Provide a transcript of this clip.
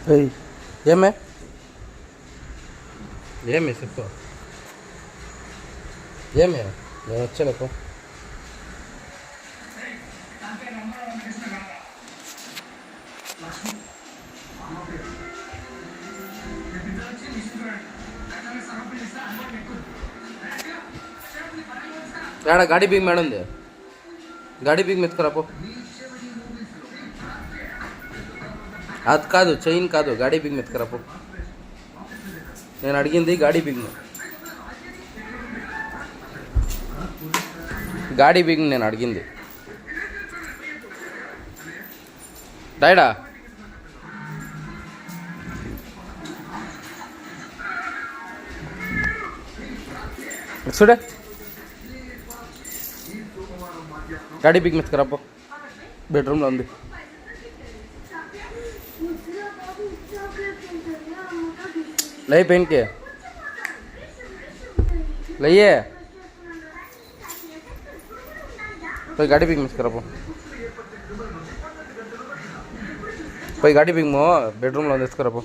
ఏయ్ ఏమే ఏమి చెప్పు ఏమే నేను వచ్చాను ఏడా గాడి బిగ్ మేడం ఉంది గాడి బిగ్ మెత్తుకురాపో అది కాదు చైన్ కాదు గాడి బిగ్ మెత్తుకురాపో నేను అడిగింది గాడి బిగ్ గాడి బిగ్ నేను అడిగింది డాయడా చూడే गाड़ी बिग मत करा बेडरूम लो ఉంది ले पेन के लइए कोई गाड़ी बिग मत करा कोई गाड़ी बिग मो बेडरूम लो इसको करा